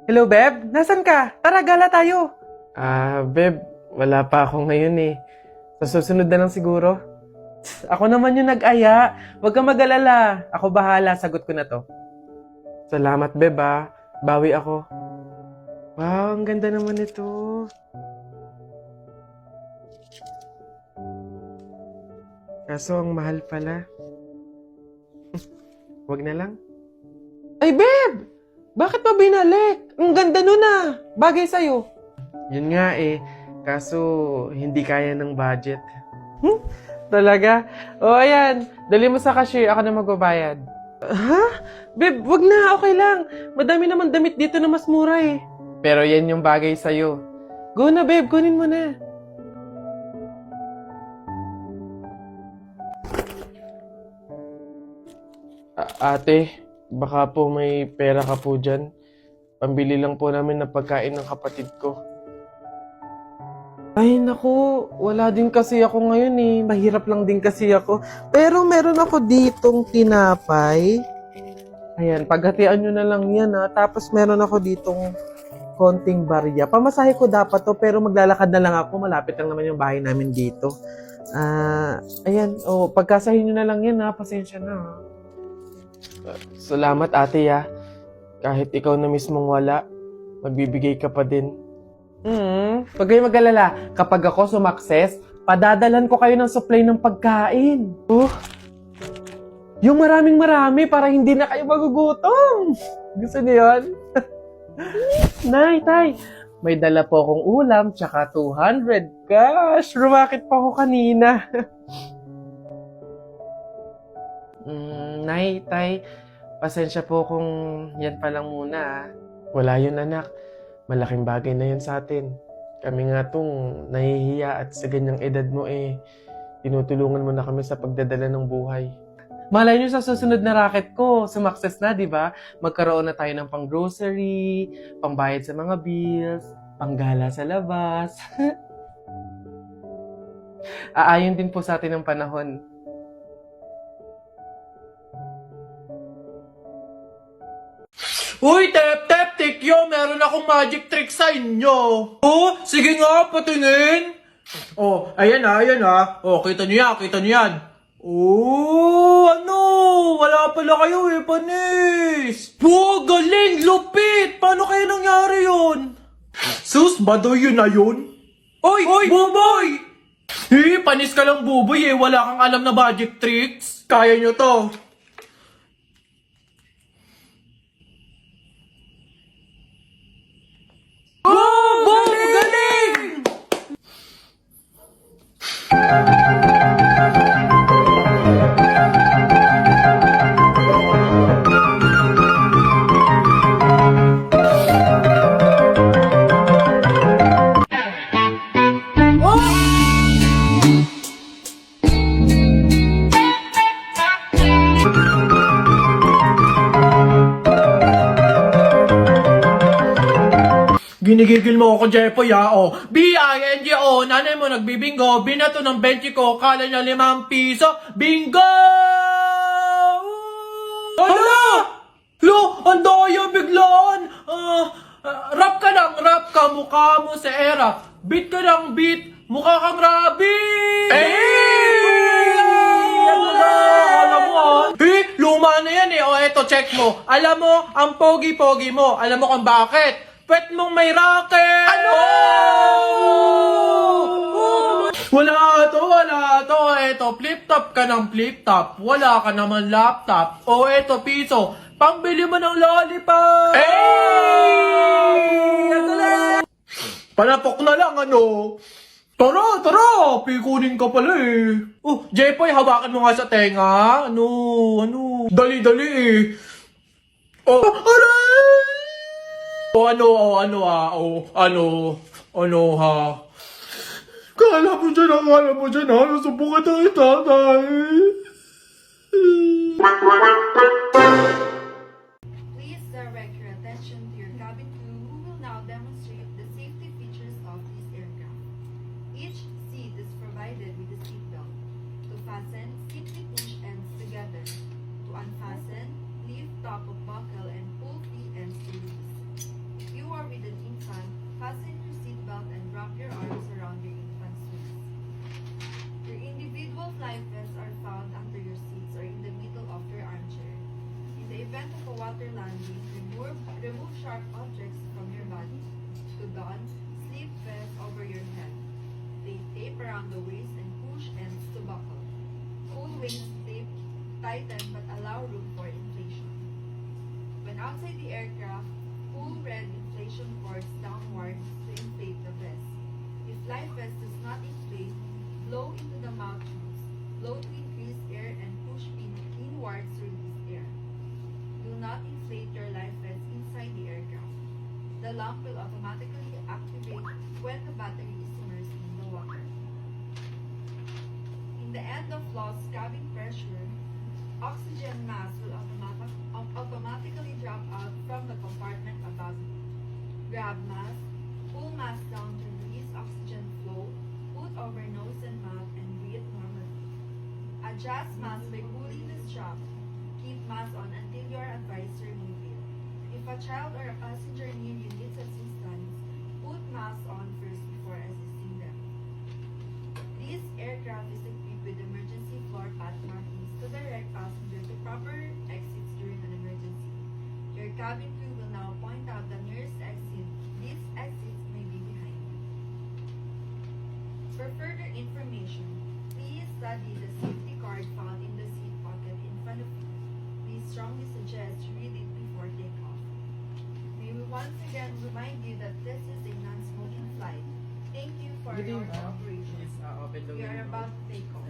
Hello, Beb? Nasaan ka? Tara, gala tayo. Beb, wala pa ako ngayon eh. Sa susunod na lang siguro. Ako naman yung nag-aya. Huwag kang mag-alala. Ako bahala, sagot ko na to. Salamat, Beb Bawi ako. Wow, ang ganda naman ito. Kaso ang mahal pala. Wag na lang. Ay, Beb! Bakit pa binalik? Ang ganda nun ah. Bagay sa'yo. Yun nga eh. Kaso hindi kaya ng budget. Talaga? O, ayan. Dali mo sa cashier. Ako na magbabayad. Ha? Beb, wag na. Okay lang. Madami naman damit dito na mas mura eh. Pero yan yung bagay sa'yo. Go na, Beb. Kunin mo na. Ate, baka po may pera ka po dyan. Pambili lang po namin ng pagkain ng kapatid ko. Ay, naku. Wala din kasi ako ngayon eh. Mahirap lang din kasi ako. Pero meron ako ditong tinapay. Ayan, paghatian nyo na lang yan ha. Tapos meron ako ditong konting barya. Pamasahe ko dapat to, pero maglalakad na lang ako. Malapit lang naman yung bahay namin dito. Ayan, pagkasahin nyo na lang yan ha. Pasensya na ha. Salamat ate Kahit ikaw na mismong wala, magbibigay ka pa din. Huwag kayong mag-alala. Kapag ako sumakses, padadalan ko kayo ng supply ng pagkain. Yung maraming-marami para hindi na kayo magugutom. Gusto niyo yun? Nay, tay, may dala po akong ulam tsaka 200 cash. Rumakit pa ako kanina. Nay, tay, pasensya po kung yan pa lang muna. Wala yun anak. Malaking bagay na yun sa atin. Kami nga tong nahihiya at sa ganyang edad mo tinutulungan mo na kami sa pagdadala ng buhay. Malay nyo sa susunod na racket ko, sumakses na, di ba? Magkaroon na tayo ng pang-grocery, pangbayad sa mga bills, panggala sa labas. Aayon din po sa atin ng panahon. Uy, Tep, Tikyo, meron akong magic trick sa inyo. Oh, sige nga, patingin. Oh, ayan na. Oh, kita niyo yan. Oh, ano? Wala pala kayo panis. Oh, galing, lupit. Paano kaya nangyari yun? Sus, badoy yun na yun? Oy, Buboy! Panis ka lang, Buboy Wala kang alam na magic tricks. Kaya nyo to. Galing! Ginigigil mo ako, Jepoy, B-I-N-G-O, nanay mo nagbibingo, binato ng 20 ko, kala niya 5 piso, bingo! Hala! Lo, ang daya biglaan! Rap ka, mukha mo sa era. Beat ka ng beat, mukha kang rabbit! Alam mo luma na yan O, eto, check mo. Alam mo, ang pogi-pogi mo. Alam mo kung bakit? Pwet mong may racket! Ano? Wala to. Eto, flip-top ka ng flip-top. Wala ka naman laptop. O, eto, piso. Pangbili mo ng lollipop! Panapok na lang, ano? Tara! Pikunin ka pala Jepoy, hawakan mo nga sa tenga. Ano? Dali aray! Ano ha? Kala mo dyan ha? Nasubukan tayo tatay. Please direct your attention to your cabin crew who will now demonstrate the safety features of this aircraft. Each seat is provided with a seat belt. To fasten, simply push ends together. To unfasten, leave top of buckle and pull the ends to release. The lamp will automatically activate when the battery is immersed in the water. In the end of lost cabin pressure, oxygen mask will automatically drop out from the compartment above you. Grab mask, pull mask down to release oxygen flow, put over nose and mouth, and breathe normally. Adjust mask by pulling the strap. Keep mask on until you are advised to remove it. If a child or a passenger near you needs assistance, put mask on first before assisting them. This aircraft is equipped with emergency floor path markings to direct passengers to proper exits during an emergency. Your cabin crew will now point out the nearest exit. These exits may be behind you. For further information, please study the safety card found in the seat pocket in front of you. We strongly suggest you read it before takeoff. May we once again remind you that this is a non-smoking flight. Thank you for your cooperation. We are about to take off.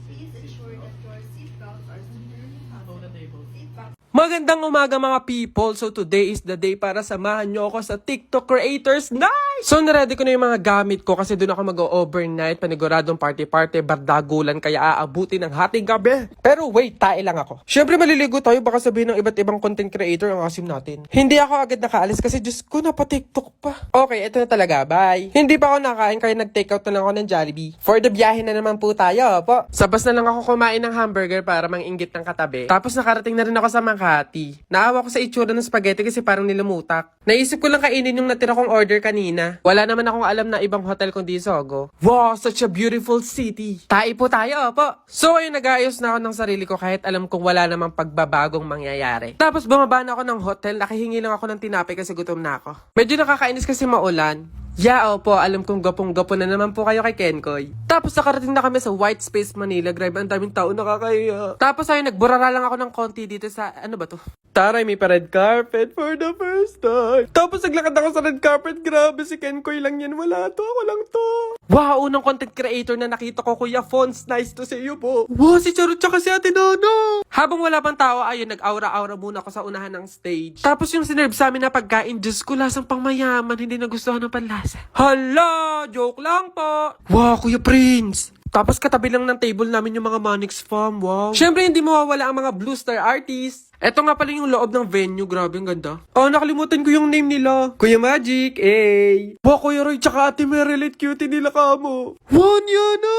Please ensure that your seatbelts are securely fastened. Seatbelts. Magandang umaga mga people! So today is the day para samahan nyo ako sa TikTok Creators Night! So naready ko na yung mga gamit ko kasi doon ako mag-overnight, paniguradong party-party, bardagulan, kaya aabuti ng hating gabi. Pero wait, tae lang ako. Syempre maliligo tayo, baka sabihin ng iba't ibang content creator ang asim natin. Hindi ako agad nakaalis kasi Diyos ko, napa-TikTok pa. Okay, ito na talaga, bye! Hindi pa ako nakain kaya nag-takeout na lang ako ng Jollibee. For the biyahe na naman po tayo, po. Sabas na lang ako kumain ng hamburger para mang-inggit ng katabi. Tapos nakarating na rin ako sa Makati. Naawa ko sa itsura ng spaghetti kasi parang nilumutak. Naisip ko lang kainin yung natira kong order kanina. Wala naman akong alam na ibang hotel kundi Sogo. Wow, such a beautiful city. Tayo po tayo, po. So ayun, nag-aayos na ako ng sarili ko kahit alam kong wala namang pagbabagong mangyayari. Tapos bumaba na ako ng hotel, nakahingi lang ako ng tinapay kasi gutom na ako. Medyo nakakainis kasi maulan. Yeah, opo, alam kong gapong-gapo na naman po kayo kay Kenkoy. Tapos nakarating na kami sa White Space Manila. Grabe, ang daming tao, nakakahiya. Tapos ayun, nagburara lang ako ng konti dito sa, ano ba to? Taray, may pa-red carpet for the first time. Tapos naglakad ako sa red carpet. Grabe, si Kenkoy lang yan. Wala to, ako lang to. Wow, unang content creator na nakita ko, Kuya Fons. Nice to see you po. Wow, si Charot tsaka si Ate Nono. Habang wala pang tao, ayun, nag-aura-aura muna ako sa unahan ng stage. Tapos yung sinerve sa amin na pagkain, Diyos ko, lasang pang mayaman. Hindi nagustuhan ng panlasa. Hala! Joke lang po! Wow, Kuya Prince! Tapos katabi lang ng table namin yung mga Manix fam, wow. Siyempre hindi mawawala ang mga Blue Star artists. Eto nga pala yung loob ng venue, grabe ang ganda. Oh, nakalimutan ko yung name nila. Kuya Magic, eh. Wow, Kuya Roy, tsaka Ate Merelit, cutie nila kamo. Wow, Yana!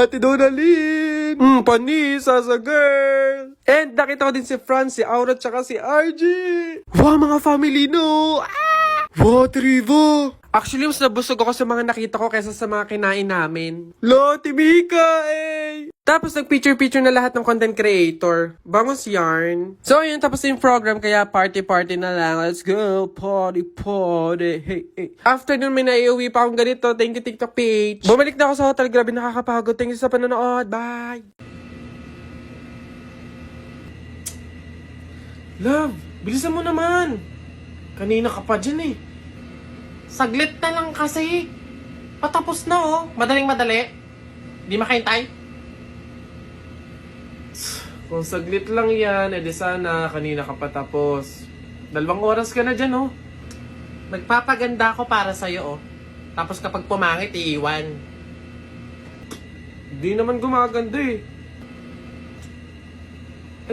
Ate Donalyn! Panisa sa girl! And nakita ko din si Franz, si Aura, tsaka si RG. Wow, mga family no! Wow, Trivo! Actually, mas nabusog ako sa mga nakita ko kaysa sa mga kinain namin. Loti Mika, eh! Tapos nag-picture-picture na lahat ng content creator. Bangos yarn. So, yun, tapos yung program, kaya party-party na lang. Let's go, party-party. Hey, hey. After nun, may naiuwi pa akong ganito. Thank you, TikTok page. Bumalik na ako sa hotel. Grabe, nakakapagod. Thank you sa panonood. Bye! Love, bilisan mo naman. Kanina ka pa dyan, eh. Saglit na lang kasi. Patapos na, oh. Madaling-madali. Di makahintay. Kung saglit lang yan, edi sana kanina ka patapos. 2 oras ka na dyan, oh. Nagpapaganda ako para sa'yo, oh. Tapos kapag pumangit, iiwan. Di naman gumaganda, eh.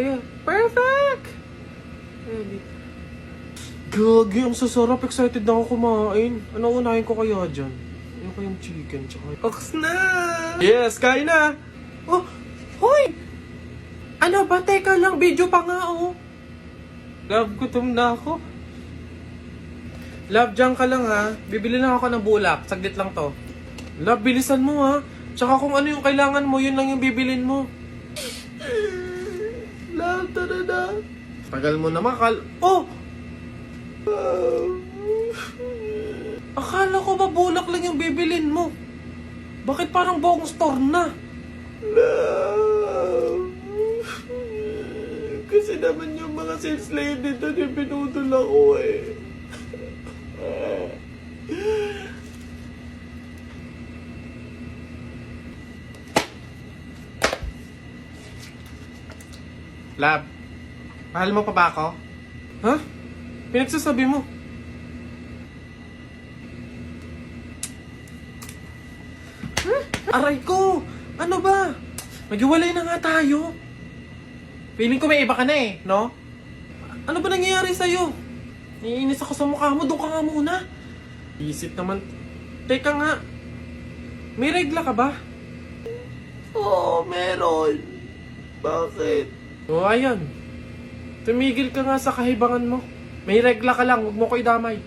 Ayan, perfect! Ayan, dito. Gagi, ang sasarap. Excited na ako kumain. Ano unahin ko kaya dyan? Ano kayong chicken tsaka... Ox na! Yes, kain na! Oh, hoy! Ano ba? Teka lang, video pa nga, oh. Love, gutom na ako. Love, dyan ka lang, ha. Bibili lang ako ng bulak. Saglit lang to. Love, bilisan mo, ha. Tsaka kung ano yung kailangan mo, yun lang yung bibilin mo. Love, tada. Tagal mo naman, Oh! Akala ko ba bulak lang yung bibilin mo? Bakit parang buong store na? Kasi naman yung mga sales lady doon yung pinutol ako, eh. Lab, mahal mo pa ba ako? Ha? Pinagsasabi mo. Aray ko! Ano ba? Maghiwalay na nga tayo. Feeling ko may iba ka na eh, no? Ano ba nangyayari sa'yo? Naiinis ako sa mukha mo. Doon ka nga muna. Isip naman. Teka nga. May regla ka ba? Oo, meron. Bakit? O ayan. Tumigil ka nga sa kahibangan mo. May regla ka lang. Huwag mo ko idamay.